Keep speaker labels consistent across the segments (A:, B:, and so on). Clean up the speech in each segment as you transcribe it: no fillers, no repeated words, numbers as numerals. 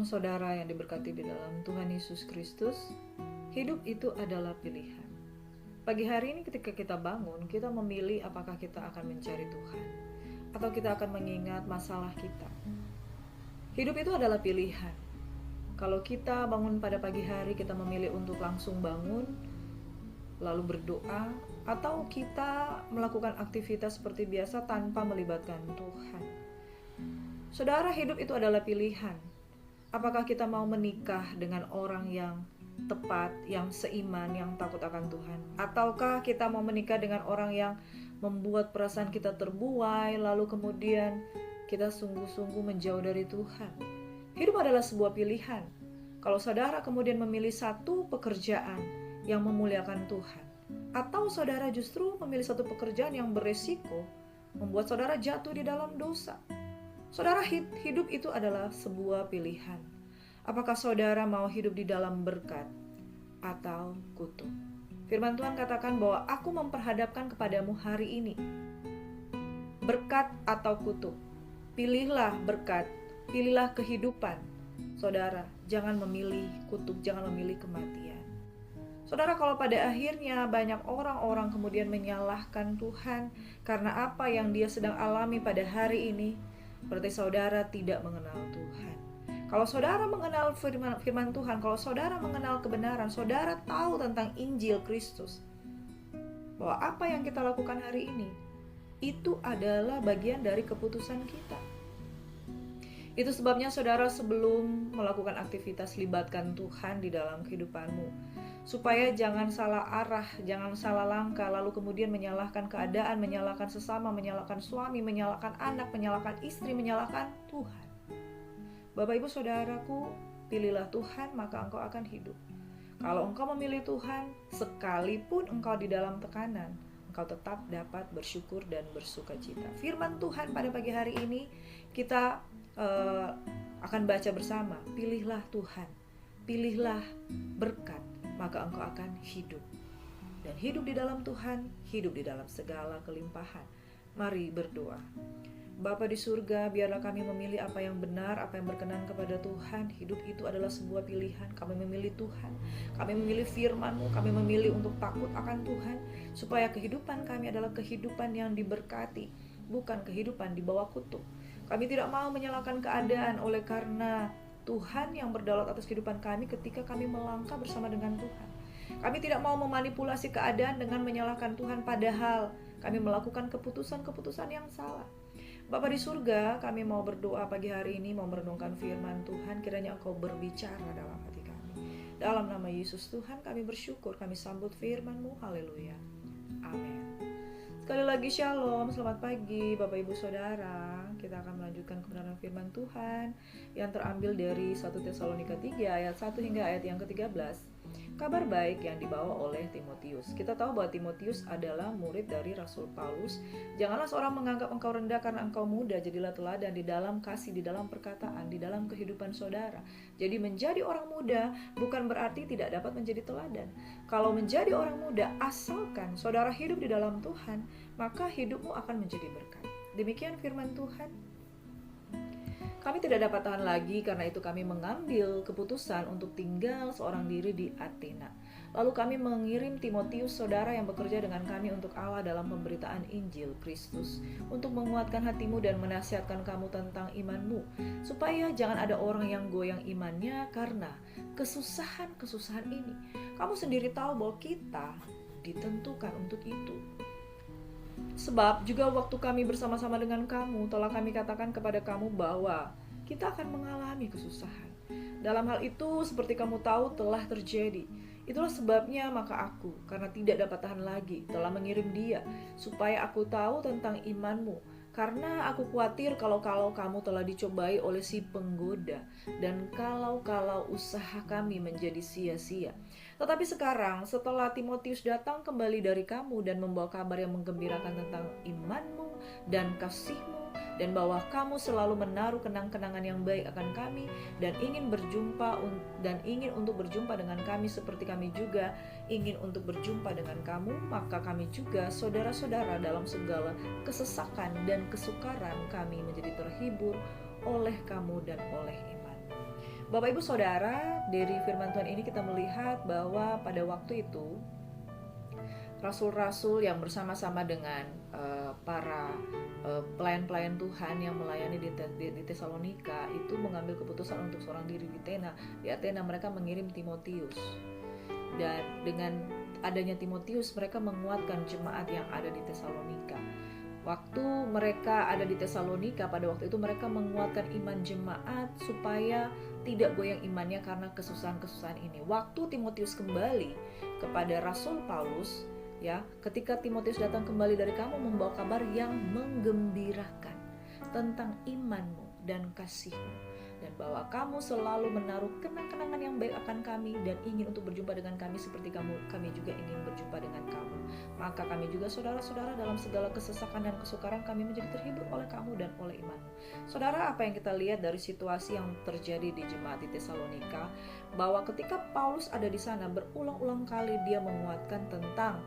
A: Shalom saudara yang diberkati di dalam Tuhan Yesus Kristus. Hidup itu adalah pilihan. Pagi hari ini ketika kita bangun, kita memilih apakah kita akan mencari Tuhan atau kita akan mengingat masalah kita. Hidup itu adalah pilihan. Kalau kita bangun pada pagi hari, kita memilih untuk langsung bangun lalu berdoa, atau kita melakukan aktivitas seperti biasa tanpa melibatkan Tuhan. Saudara, hidup itu adalah pilihan. Apakah kita mau menikah dengan orang yang tepat, yang seiman, yang takut akan Tuhan? Ataukah kita mau menikah dengan orang yang membuat perasaan kita terbuai, lalu kemudian kita sungguh-sungguh menjauh dari Tuhan? Hidup adalah sebuah pilihan. Kalau saudara kemudian memilih satu pekerjaan yang memuliakan Tuhan, atau saudara justru memilih satu pekerjaan yang beresiko, membuat saudara jatuh di dalam dosa. Saudara, hidup itu adalah sebuah pilihan. Apakah saudara mau hidup di dalam berkat atau kutuk? Firman Tuhan katakan bahwa aku memperhadapkan kepadamu hari ini berkat atau kutuk. Pilihlah berkat, pilihlah kehidupan. Saudara, jangan memilih kutuk, jangan memilih kematian. Saudara, kalau pada akhirnya banyak orang-orang kemudian menyalahkan Tuhan karena apa yang dia sedang alami pada hari ini, berarti saudara tidak mengenal Tuhan. Kalau saudara mengenal firman Tuhan, kalau saudara mengenal kebenaran, saudara tahu tentang Injil Kristus, bahwa apa yang kita lakukan hari ini, itu adalah bagian dari keputusan kita. Itu sebabnya saudara, sebelum melakukan aktivitas, libatkan Tuhan di dalam kehidupanmu, supaya jangan salah arah, jangan salah langkah, lalu kemudian menyalahkan keadaan, menyalahkan sesama, menyalahkan suami, menyalahkan anak, menyalahkan istri, menyalahkan Tuhan. Bapak ibu saudaraku, pilihlah Tuhan, maka engkau akan hidup. Kalau engkau memilih Tuhan, sekalipun engkau di dalam tekanan, engkau tetap dapat bersyukur dan bersukacita. Firman Tuhan pada pagi hari ini kita akan baca bersama. Pilihlah Tuhan, pilihlah berkat, maka engkau akan hidup. Dan hidup di dalam Tuhan, hidup di dalam segala kelimpahan. Mari berdoa. Bapa di surga, biarlah kami memilih apa yang benar, apa yang berkenan kepada Tuhan. Hidup itu adalah sebuah pilihan. Kami memilih Tuhan, kami memilih firman-Mu, kami memilih untuk takut akan Tuhan, supaya kehidupan kami adalah kehidupan yang diberkati, bukan kehidupan di bawah kutuk. Kami tidak mau menyalahkan keadaan oleh karena Tuhan yang berdaulat atas kehidupan kami ketika kami melangkah bersama dengan Tuhan. Kami tidak mau memanipulasi keadaan dengan menyalahkan Tuhan, padahal kami melakukan keputusan-keputusan yang salah. Bapa di surga, kami mau berdoa pagi hari ini, mau merenungkan firman Tuhan. Kiranya Engkau berbicara dalam hati kami. Dalam nama Yesus Tuhan kami bersyukur, kami sambut firman-Mu. Haleluya. Amin. Sekali lagi shalom, selamat pagi Bapak Ibu Saudara. Kita akan melanjutkan kebenaran firman Tuhan yang terambil dari 1 Tesalonika 3 ayat 1 hingga ayat yang ke-13. Kabar baik yang dibawa oleh Timotius. Kita tahu bahwa Timotius adalah murid dari Rasul Paulus. Janganlah seorang menganggap engkau rendah karena engkau muda, jadilah teladan di dalam kasih, di dalam perkataan, di dalam kehidupan saudara. Jadi menjadi orang muda bukan berarti tidak dapat menjadi teladan. Kalau menjadi orang muda, asalkan saudara hidup di dalam Tuhan, maka hidupmu akan menjadi berkat. Demikian firman Tuhan. Kami tidak dapat tahan lagi, karena itu kami mengambil keputusan untuk tinggal seorang diri di Athena. Lalu kami mengirim Timotius, saudara yang bekerja dengan kami untuk Allah dalam pemberitaan Injil Kristus, untuk menguatkan hatimu dan menasihatkan kamu tentang imanmu, supaya jangan ada orang yang goyang imannya karena kesusahan-kesusahan ini. Kamu sendiri tahu bahwa kita ditentukan untuk itu. Sebab juga waktu kami bersama-sama dengan kamu, telah kami katakan kepada kamu bahwa kita akan mengalami kesusahan. Dalam hal itu, seperti kamu tahu, telah terjadi. Itulah sebabnya maka aku, karena tidak dapat tahan lagi, telah mengirim dia, supaya aku tahu tentang imanmu. Karena aku khawatir kalau kamu telah dicobai oleh si penggoda, dan kalau usaha kami menjadi sia-sia. Tetapi sekarang, setelah Timotius datang kembali dari kamu dan membawa kabar yang menggembirakan tentang imanmu dan kasihmu, dan bahwa kamu selalu menaruh kenang-kenangan yang baik akan kami, dan ingin untuk berjumpa dengan kami seperti kami juga ingin untuk berjumpa dengan kamu, maka kami juga saudara-saudara dalam segala kesesakan dan kesukaran kami menjadi terhibur oleh kamu dan oleh iman. Bapak Ibu Saudara, dari firman Tuhan ini kita melihat bahwa pada waktu itu rasul-rasul yang bersama-sama dengan para pelayan-pelayan Tuhan yang melayani di Tesalonika itu mengambil keputusan untuk seorang diri di Athena mereka mengirim Timotius. Dan dengan adanya Timotius mereka menguatkan jemaat yang ada di Tesalonika. Waktu mereka ada di Tesalonika, pada waktu itu mereka menguatkan iman jemaat supaya tidak goyang imannya karena kesusahan-kesusahan ini. Waktu Timotius kembali kepada Rasul Paulus, ya, ketika Timotius datang kembali dari kamu membawa kabar yang menggembirakan tentang imanmu dan kasihmu, dan bahwa kamu selalu menaruh kenang-kenangan yang baik akan kami dan ingin untuk berjumpa dengan kami seperti kami juga ingin berjumpa dengan kamu. Maka kami juga saudara-saudara dalam segala kesesakan dan kesukaran kami menjadi terhibur oleh kamu dan oleh imanmu. Saudara, apa yang kita lihat dari situasi yang terjadi di jemaat di Tesalonika, bahwa ketika Paulus ada di sana berulang-ulang kali dia menguatkan tentang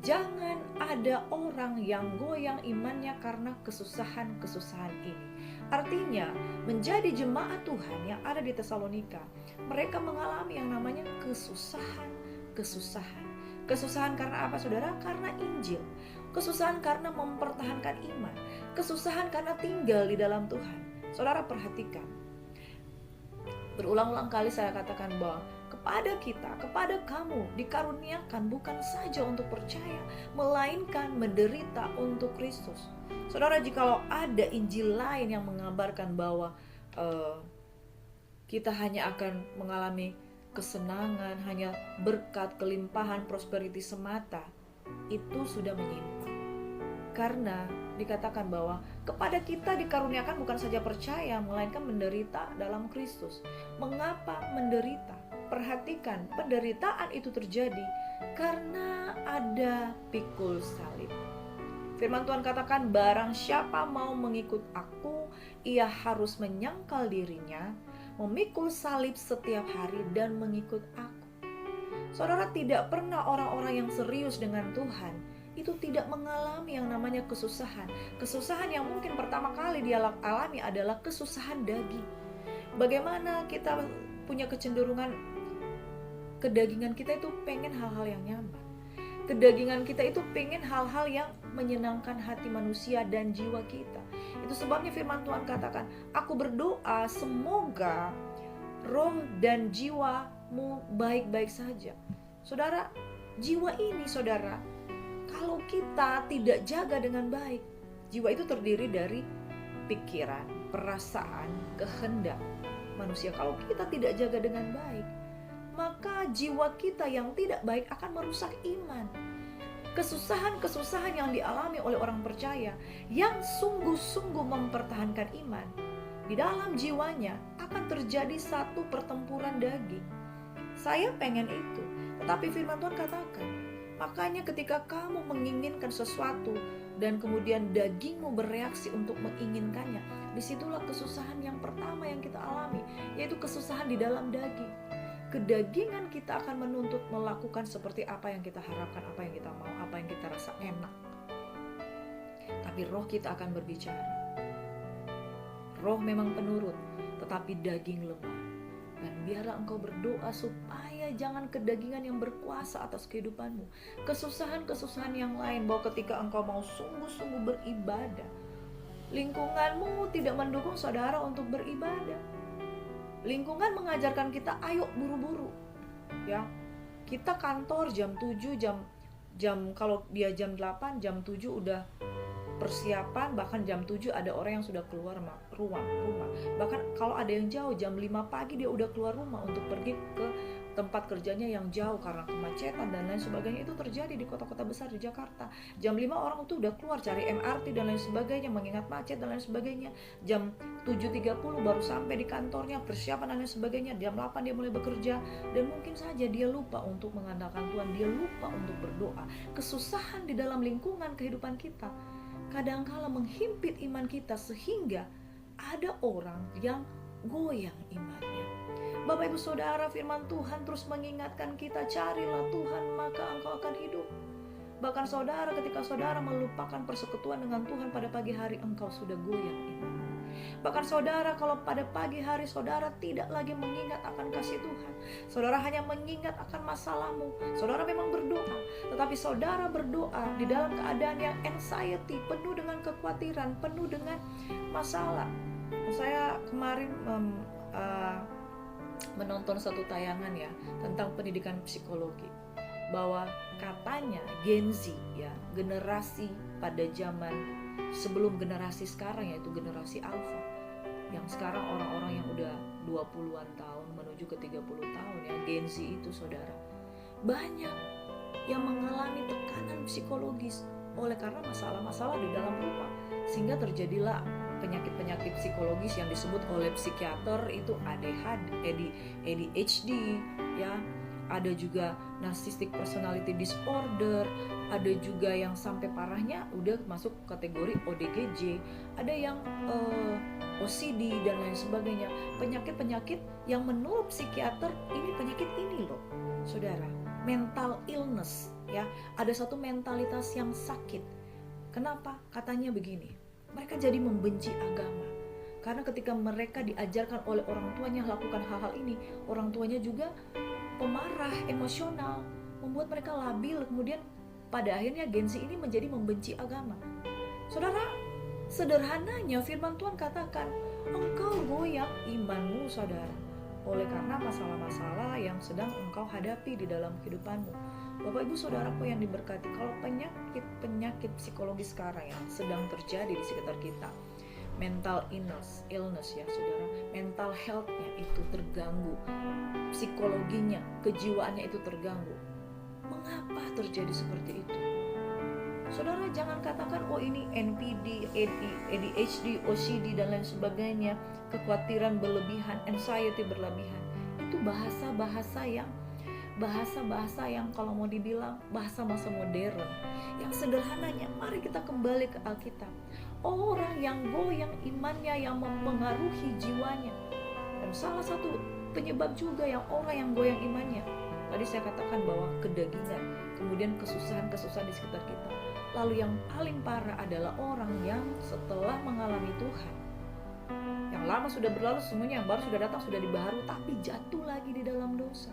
A: jangan ada orang yang goyang imannya karena kesusahan-kesusahan ini. Artinya, menjadi jemaat Tuhan yang ada di Tesalonika, mereka mengalami yang namanya kesusahan. Kesusahan karena apa, saudara? Karena Injil. Kesusahan karena mempertahankan iman. Kesusahan karena tinggal di dalam Tuhan. Saudara perhatikan. Berulang-ulang kali saya katakan bahwa kepada kamu dikaruniakan bukan saja untuk percaya, melainkan menderita untuk Kristus. Saudara, jikalau ada Injil lain yang mengabarkan bahwa kita hanya akan mengalami kesenangan, hanya berkat, kelimpahan, prosperity semata, itu sudah menyimpang. Karena dikatakan bahwa kepada kita dikaruniakan bukan saja percaya, melainkan menderita dalam Kristus. Mengapa menderita? Perhatikan, penderitaan itu terjadi karena ada pikul salib. Firman Tuhan katakan, barang siapa mau mengikut aku, ia harus menyangkal dirinya, memikul salib setiap hari dan mengikut aku. Saudara, tidak pernah orang-orang yang serius dengan Tuhan itu tidak mengalami yang namanya kesusahan. Kesusahan yang mungkin pertama kali dia alami adalah kesusahan daging. Bagaimana kita punya kecenderungan, kedagingan kita itu pengen hal-hal yang nyaman. Kedagingan kita itu pengen hal-hal yang menyenangkan hati manusia dan jiwa kita. Itu sebabnya firman Tuhan katakan, aku berdoa semoga roh dan jiwamu baik-baik saja. Saudara, jiwa ini saudara, kalau kita tidak jaga dengan baik, jiwa itu terdiri dari pikiran, perasaan, kehendak manusia. Kalau kita tidak jaga dengan baik, maka jiwa kita yang tidak baik akan merusak iman. Kesusahan-kesusahan yang dialami oleh orang percaya yang sungguh-sungguh mempertahankan iman, di dalam jiwanya akan terjadi satu pertempuran daging. Saya pengen itu, tetapi firman Tuhan katakan, makanya ketika kamu menginginkan sesuatu dan kemudian dagingmu bereaksi untuk menginginkannya, disitulah kesusahan yang pertama yang kita alami, yaitu kesusahan di dalam daging. Kedagingan kita akan menuntut melakukan seperti apa yang kita harapkan, apa yang kita mau, apa yang kita rasa enak. Tapi roh kita akan berbicara. Roh memang penurut, tetapi daging lemah. Dan biarlah engkau berdoa supaya jangan kedagingan yang berkuasa atas kehidupanmu. Kesusahan-kesusahan yang lain, bahwa ketika engkau mau sungguh-sungguh beribadah, lingkunganmu tidak mendukung saudara untuk beribadah. Lingkungan mengajarkan kita, ayo buru-buru. Ya. Kita kantor jam 7, jam kalau dia jam 8, jam 7 udah persiapan, bahkan jam 7 ada orang yang sudah keluar rumah. Bahkan kalau ada yang jauh, jam 5 pagi dia udah keluar rumah untuk pergi ke tempat kerjanya yang jauh karena kemacetan dan lain sebagainya. Itu terjadi di kota-kota besar di Jakarta. Jam 5 orang itu udah keluar cari MRT dan lain sebagainya, mengingat macet dan lain sebagainya. Jam 7.30 baru sampai di kantornya, persiapan dan lain sebagainya. Jam 8 dia mulai bekerja, dan mungkin saja dia lupa untuk mengandalkan Tuhan, dia lupa untuk berdoa. Kesusahan di dalam lingkungan kehidupan kita kadangkala menghimpit iman kita sehingga ada orang yang goyang imannya. Bapak Ibu Saudara, firman Tuhan terus mengingatkan kita, carilah Tuhan maka engkau akan hidup. Bahkan saudara, ketika saudara melupakan persekutuan dengan Tuhan pada pagi hari, engkau sudah goyang iman. Bahkan saudara, kalau pada pagi hari saudara tidak lagi mengingat akan kasih Tuhan, saudara hanya mengingat akan masalahmu, saudara memang berdoa, tetapi saudara berdoa di dalam keadaan yang anxiety, penuh dengan kekhawatiran, penuh dengan masalah. Saya kemarin menonton satu tayangan ya tentang pendidikan psikologi, bahwa katanya Gen Z ya, generasi pada zaman sebelum generasi sekarang, yaitu generasi Alpha, yang sekarang orang-orang yang udah 20-an tahun menuju ke 30 tahun ya, Gen Z itu saudara, banyak yang mengalami tekanan psikologis oleh karena masalah-masalah di dalam rumah, sehingga terjadilah penyakit-penyakit psikologis yang disebut oleh psikiater itu ADHD ya, ada juga narcissistic personality disorder, ada juga yang sampai parahnya udah masuk kategori ODGJ, ada yang OCD dan lain sebagainya. Penyakit-penyakit yang menurut psikiater ini penyakit ini loh saudara, mental illness ya, ada satu mentalitas yang sakit. Kenapa? Katanya begini, mereka jadi membenci agama karena ketika mereka diajarkan oleh orang tuanya lakukan hal-hal ini, orang tuanya juga pemarah, emosional, membuat mereka labil. Kemudian pada akhirnya Gen Z ini menjadi membenci agama. Saudara, sederhananya firman Tuhan katakan, engkau goyang imanmu saudara, oleh karena masalah-masalah yang sedang engkau hadapi di dalam kehidupanmu. Bapak ibu saudaraku yang diberkati, kalau penyakit psikologis sekarang yang sedang terjadi di sekitar kita, mental illness ya saudara, mental health-nya itu terganggu, psikologinya, kejiwaannya itu terganggu. Mengapa terjadi seperti itu? Saudara, jangan katakan oh ini NPD, ADHD, OCD dan lain sebagainya, kekhawatiran berlebihan, anxiety berlebihan. Itu bahasa-bahasa yang kalau mau dibilang bahasa masa modern. Yang sederhananya, mari kita kembali ke Alkitab. Orang yang goyang imannya yang mempengaruhi jiwanya. Dan salah satu penyebab juga yang orang yang goyang imannya, tadi saya katakan bahwa kedagingan, kemudian kesusahan-kesusahan di sekitar kita. Lalu yang paling parah adalah orang yang setelah mengalami Tuhan, yang lama sudah berlalu semuanya, yang baru sudah datang sudah dibaharui, tapi jatuh lagi di dalam dosa.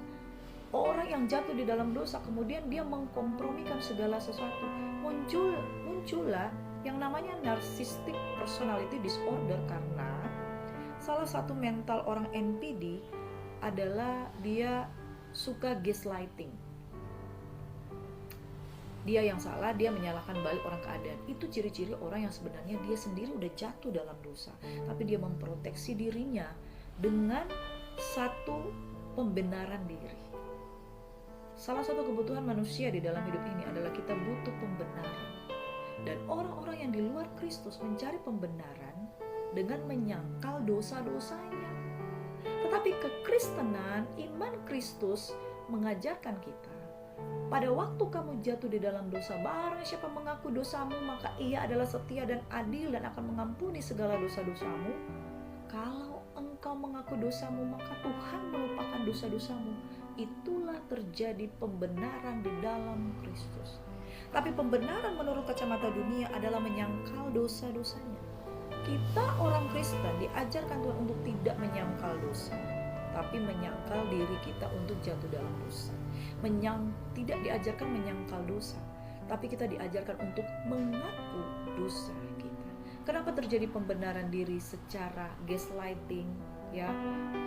A: Orang yang jatuh di dalam dosa kemudian dia mengkompromikan segala sesuatu. Muncullah yang namanya narcissistic personality disorder, karena salah satu mental orang NPD adalah dia suka gaslighting. Dia yang salah, dia menyalahkan balik orang keadaan. Itu ciri-ciri orang yang sebenarnya dia sendiri udah jatuh dalam dosa, tapi dia memproteksi dirinya dengan satu pembenaran diri. Salah satu kebutuhan manusia di dalam hidup ini adalah kita butuh pembenaran. Dan orang-orang yang di luar Kristus mencari pembenaran dengan menyangkal dosa-dosanya. Tetapi kekristenan, iman Kristus mengajarkan kita, pada waktu kamu jatuh di dalam dosa, barang siapa mengaku dosamu, maka ia adalah setia dan adil dan akan mengampuni segala dosa-dosamu. Kalau engkau mengaku dosamu, maka Tuhan melupakan dosa-dosamu. Itulah terjadi pembenaran di dalam Kristus. Tapi pembenaran menurut kacamata dunia adalah menyangkal dosa-dosanya. Kita orang Kristen diajarkan Tuhan untuk tidak menyangkal dosa, tapi menyangkal diri kita untuk jatuh dalam dosa. Tidak diajarkan menyangkal dosa, tapi kita diajarkan untuk mengaku dosa kita. Kenapa terjadi pembenaran diri secara gaslighting ya,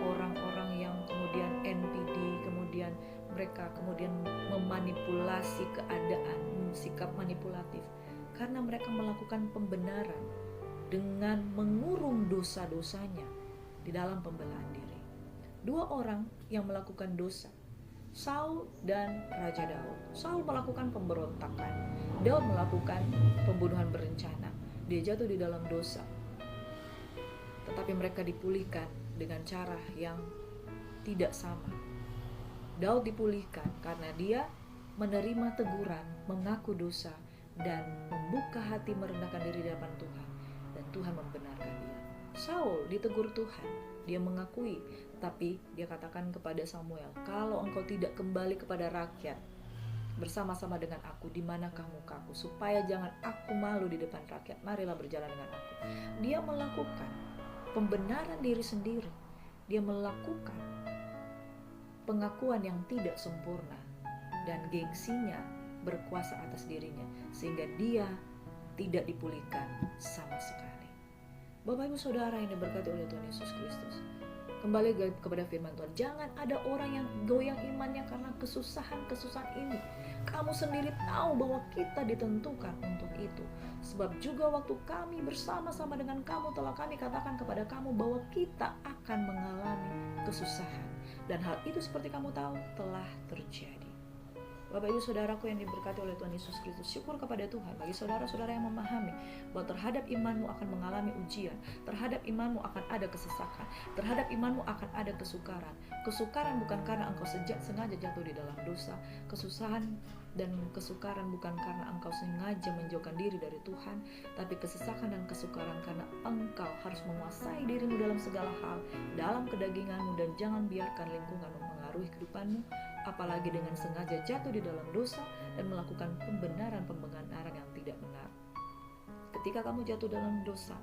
A: orang-orang yang kemudian NPD, kemudian mereka kemudian memanipulasi keadaan, sikap manipulatif, karena mereka melakukan pembenaran dengan mengurung dosa-dosanya di dalam pembelaan diri. Dua orang yang melakukan dosa, Saul dan Raja Daud. Saul melakukan pemberontakan, Daud melakukan pembunuhan berencana. Dia jatuh di dalam dosa, tetapi mereka dipulihkan dengan cara yang tidak sama. Daud dipulihkan karena dia menerima teguran, mengaku dosa, dan membuka hati merendahkan diri di hadapan Tuhan, dan Tuhan membenarkan dia. Saul ditegur Tuhan, dia mengakui, tapi dia katakan kepada Samuel, kalau engkau tidak kembali kepada rakyat bersama-sama dengan aku, di manakah mukaku, supaya jangan aku malu di depan rakyat, marilah berjalan dengan aku. Dia melakukan pembenaran diri sendiri. Dia melakukan pengakuan yang tidak sempurna, dan gengsinya berkuasa atas dirinya, sehingga dia tidak dipulihkan sama sekali. Bapak Ibu Saudara yang diberkati oleh Tuhan Yesus Kristus, kembali kepada firman Tuhan, jangan ada orang yang goyang imannya karena kesusahan-kesusahan ini. Kamu sendiri tahu bahwa kita ditentukan untuk itu. Sebab juga waktu kami bersama-sama dengan kamu telah kami katakan kepada kamu bahwa kita akan mengalami kesusahan. Dan hal itu seperti kamu tahu telah terjadi. Bapak Ibu Saudaraku yang diberkati oleh Tuhan Yesus Kristus, syukur kepada Tuhan bagi saudara-saudara yang memahami bahwa terhadap imanmu akan mengalami ujian, terhadap imanmu akan ada kesesakan, terhadap imanmu akan ada kesukaran. Kesukaran bukan karena engkau sengaja jatuh di dalam dosa. Kesusahan dan kesukaran bukan karena engkau sengaja menjauhkan diri dari Tuhan, tapi kesesakan dan kesukaran karena engkau harus menguasai dirimu dalam segala hal, dalam kedaginganmu, dan jangan biarkan lingkungan mempengaruhi kehidupanmu, apalagi dengan sengaja jatuh di dalam dosa dan melakukan pembenaran yang tidak benar. Ketika kamu jatuh dalam dosa,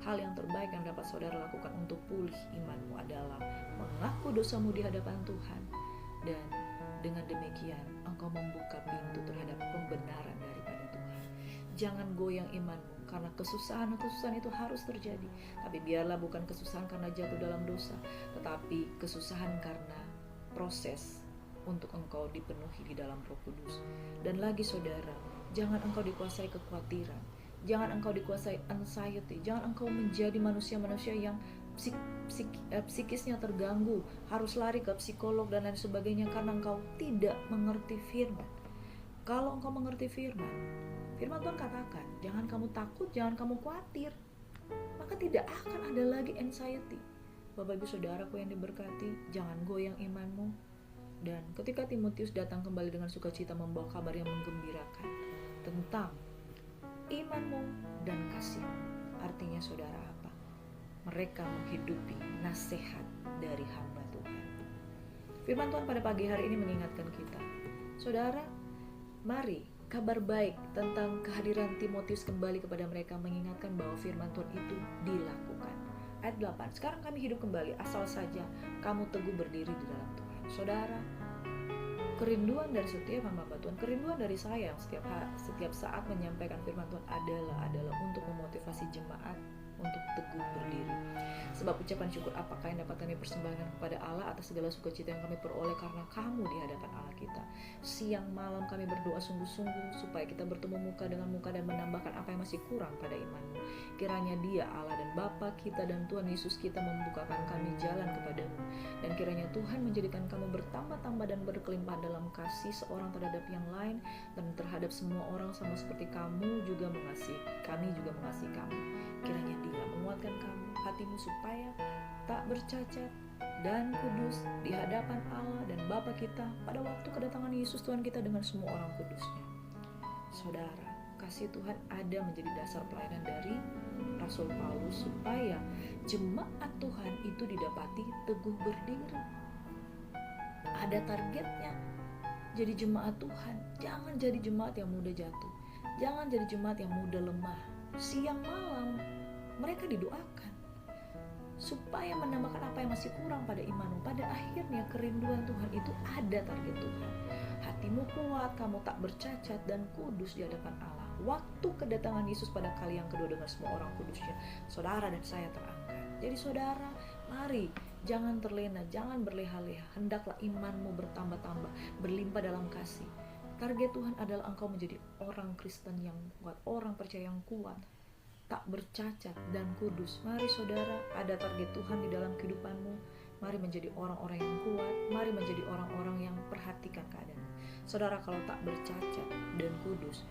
A: hal yang terbaik yang dapat saudara lakukan untuk pulih imanmu adalah mengaku dosamu di hadapan Tuhan, dan dengan demikian engkau membuka pintu terhadap pembenaran daripada Tuhan. Jangan goyang imanmu karena kesusahan itu harus terjadi, tapi biarlah bukan kesusahan karena jatuh dalam dosa, tetapi kesusahan karena proses untuk engkau dipenuhi di dalam Roh Kudus. Dan lagi saudara, jangan engkau dikuasai kekhawatiran, jangan engkau dikuasai anxiety, jangan engkau menjadi manusia-manusia yang psikisnya terganggu, harus lari ke psikolog dan lain sebagainya karena engkau tidak mengerti firman. Kalau engkau mengerti firman Tuhan katakan, jangan kamu takut, jangan kamu khawatir, maka tidak akan ada lagi anxiety. Bapak Ibu Saudaraku yang diberkati, jangan goyang imanmu. Dan ketika Timotius datang kembali dengan sukacita membawa kabar yang menggembirakan tentang imanmu dan kasihmu, artinya saudara apa? Mereka menghidupi nasihat dari hamba Tuhan. Firman Tuhan pada pagi hari ini mengingatkan kita, saudara, mari kabar baik tentang kehadiran Timotius kembali kepada mereka mengingatkan bahwa firman Tuhan itu dilakukan. Ayat 8, sekarang kami hidup kembali asal saja kamu teguh berdiri di dalam Tuhan. Saudara, kerinduan dari setiap hamba Tuhan, kerinduan dari saya yang setiap saat menyampaikan firman Tuhan adalah untuk memotivasi jemaat untuk teguh berdiri. Sebab ucapan syukur apakah yang dapat kami persembahkan kepada Allah atas segala sukacita yang kami peroleh karena kamu di hadapan Allah kita. Siang malam kami berdoa sungguh-sungguh supaya kita bertemu muka dengan muka dan menambahkan apa yang masih kurang pada imanmu. Kiranya Dia, Allah dan Bapa kita dan Tuhan Yesus kita membukakan kami jalan kepadamu, dan kiranya Tuhan menjadikan kamu bertambah-tambah dan berkelimpahan dalam kasih seorang terhadap yang lain dan terhadap semua orang sama seperti kami juga mengasihi kamu. Kiranya Dia menguatkan kamu, hatimu supaya tak bercacat dan kudus di hadapan Allah dan Bapa kita pada waktu kedatangan Yesus Tuhan kita dengan semua orang kudusnya. Saudara, kasih Tuhan ada menjadi dasar pelayanan dari Rasul Paulus supaya jemaat Tuhan itu didapati teguh berdiri. Ada targetnya. Jadi jemaat Tuhan, jangan jadi jemaat yang mudah jatuh, jangan jadi jemaat yang mudah lemah. Siang malam mereka didoakan supaya menambahkan apa yang masih kurang pada imanmu. Pada akhirnya kerinduan Tuhan itu ada target Tuhan. Hatimu kuat, kamu tak bercacat dan kudus di hadapan Allah. Waktu kedatangan Yesus pada kali yang kedua dengan semua orang kudusnya, saudara dan saya terangkat. Jadi saudara, mari jangan terlena, jangan berleha-leha. Hendaklah imanmu bertambah-tambah, berlimpah dalam kasih. Target Tuhan adalah engkau menjadi orang Kristen yang kuat, orang percaya yang kuat, tak bercacat dan kudus. Mari saudara, ada target Tuhan di dalam kehidupanmu. Mari menjadi orang-orang yang kuat, mari menjadi orang-orang yang perhatikan keadaanmu. Saudara, kalau tak bercacat dan kudus,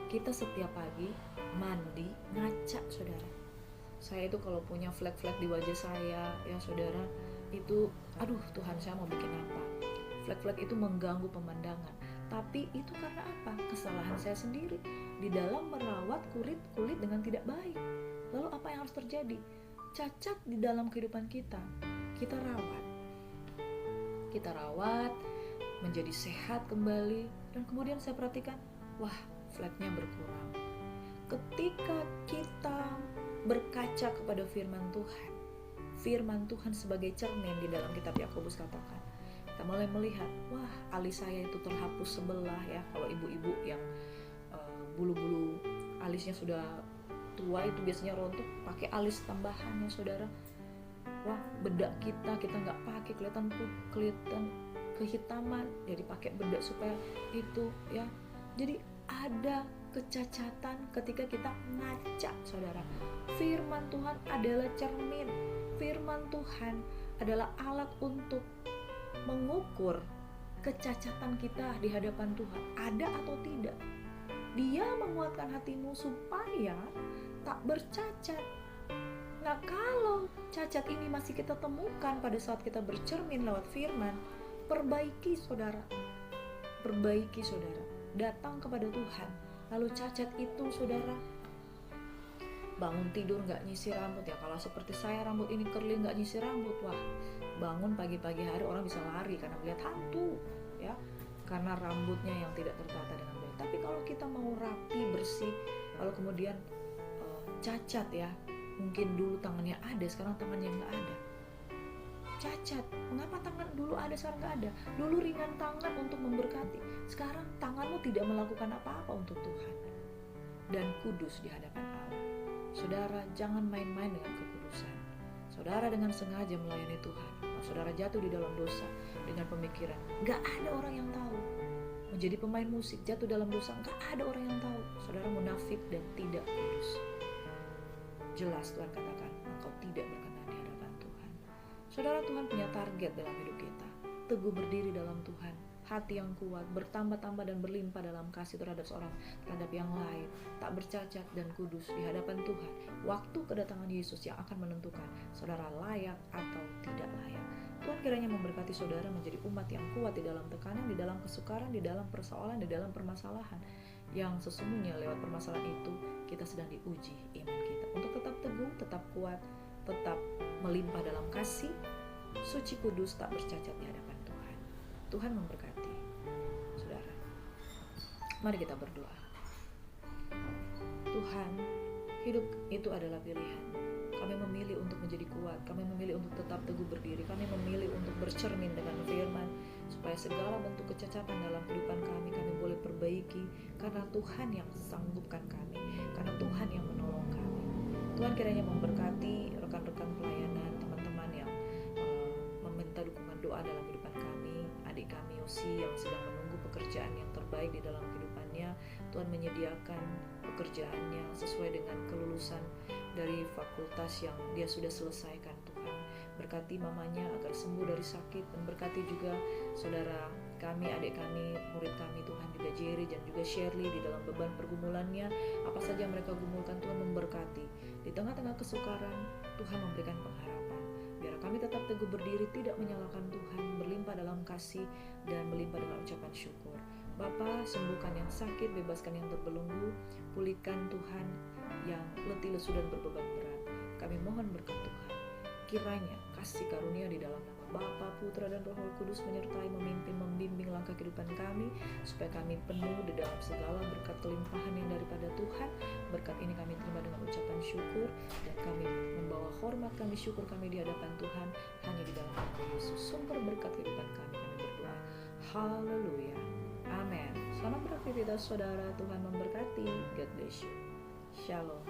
A: kita setiap pagi mandi ngaca saudara. Saya itu kalau punya flek-flek di wajah saya, ya saudara, itu aduh Tuhan, saya mau bikin apa? Flek-flek itu mengganggu pemandangan. Tapi itu karena apa? Kesalahan saya sendiri di dalam merawat kulit dengan tidak baik. Lalu apa yang harus terjadi? Cacat di dalam kehidupan kita rawat menjadi sehat kembali, dan kemudian saya perhatikan, wah, fleknya berkurang. Ketika kita berkaca kepada firman Tuhan, firman Tuhan sebagai cermin di dalam kitab Yakobus katakan, kita mulai melihat, wah, alis saya itu terhapus sebelah ya. Kalau ibu-ibu yang bulu-bulu alisnya sudah tua itu biasanya rontok, pakai alis tambahan ya saudara. Wah, bedak kita nggak pakai, kelihatan kehitaman, jadi pakai bedak supaya itu ya. Jadi ada kecacatan ketika kita ngaca, saudara. Firman Tuhan adalah cermin. Firman Tuhan adalah alat untuk mengukur kecacatan kita di hadapan Tuhan, ada atau tidak. Dia menguatkan hatimu supaya tak bercacat. Nah, kalau cacat ini masih kita temukan pada saat kita bercermin lewat firman, perbaiki saudara. Datang kepada Tuhan. Lalu cacat itu saudara, bangun tidur gak nyisir rambut ya. Kalau seperti saya, rambut ini curly gak nyisir rambut, wah, bangun pagi-pagi hari orang bisa lari karena melihat hantu ya, karena rambutnya yang tidak tertata dengan baik. Tapi kalau kita mau rapi, bersih, lalu kemudian cacat ya, mungkin dulu tangannya ada, sekarang tangannya gak ada. Cacat, mengapa tangan dulu ada sekarang gak ada? Dulu ringan tangan untuk memberkati, sekarang tanganmu tidak melakukan apa-apa untuk Tuhan. Dan kudus di hadapan Allah. Saudara, jangan main-main dengan kekudusan. Saudara dengan sengaja melayani Tuhan, saudara jatuh di dalam dosa dengan pemikiran gak ada orang yang tahu. Menjadi pemain musik, jatuh dalam dosa, gak ada orang yang tahu. Saudara munafik dan tidak kudus. Jelas Tuhan katakan, engkau tidak berkenan di hadapan Tuhan. Saudara, Tuhan punya target dalam hidup kita. Teguh berdiri dalam Tuhan, hati yang kuat, bertambah-tambah dan berlimpah dalam kasih terhadap yang lain, tak bercacat dan kudus di hadapan Tuhan. Waktu kedatangan Yesus yang akan menentukan saudara layak atau tidak layak. Tuhan kiranya memberkati saudara menjadi umat yang kuat di dalam tekanan, di dalam kesukaran, di dalam persoalan, di dalam permasalahan. Yang sesungguhnya lewat permasalahan itu kita sedang diuji iman kita untuk tetap teguh, tetap kuat, tetap melimpah dalam kasih, suci kudus, tak bercacat di hadapan Tuhan. Tuhan memberkati saudara. Mari kita berdoa. Tuhan, hidup itu adalah pilihan. Kami memilih untuk menjadi kuat, kami memilih untuk tetap teguh berdiri, kami memilih untuk bercermin dengan firman, supaya segala bentuk kecacatan dalam kehidupan kami boleh perbaiki, karena Tuhan yang sanggupkan kami, karena Tuhan yang menolong kami. Tuhan kiranya memberkati rekan-rekan pelayanan, teman-teman yang meminta dukungan doa dalam kehidupan kami, adik kami Yosi yang sedang menunggu pekerjaan yang terbaik di dalam kehidupannya. Tuhan menyediakan pekerjaannya sesuai dengan kelulusan dari fakultas yang dia sudah selesaikan. Tuhan berkati mamanya agar sembuh dari sakit, dan berkati juga saudara kami, adik kami, murid kami, Tuhan juga Jerry dan juga Shirley di dalam beban pergumulannya, apa saja mereka gumulkan, Tuhan memberkati. Di tengah-tengah kesukaran, Tuhan memberikan pengharapan. Biar kami tetap teguh berdiri, tidak menyalahkan Tuhan, berlimpah dalam kasih dan melimpah dengan ucapan syukur. Bapa, sembuhkan yang sakit, bebaskan yang terbelenggu, pulihkan Tuhan yang letih lesu dan berbeban berat. Kami mohon berkat Tuhan, kiranya kasih karunia di dalam nama Bapa, Putra dan Roh Kudus menyertai, memimpin, membimbing langkah kehidupan kami, supaya kami penuh di dalam segala berkat kelimpahan yang daripada Tuhan. Berkat ini kami terima dengan ucapan syukur, dan kami membawa hormat kami, syukur kami di hadapan Tuhan hanya di dalam nama Yesus, sumber berkat kehidupan kami berdoa. Haleluya, amin. Selamat beraktivitas saudara, Tuhan memberkati. God bless you. Shalom.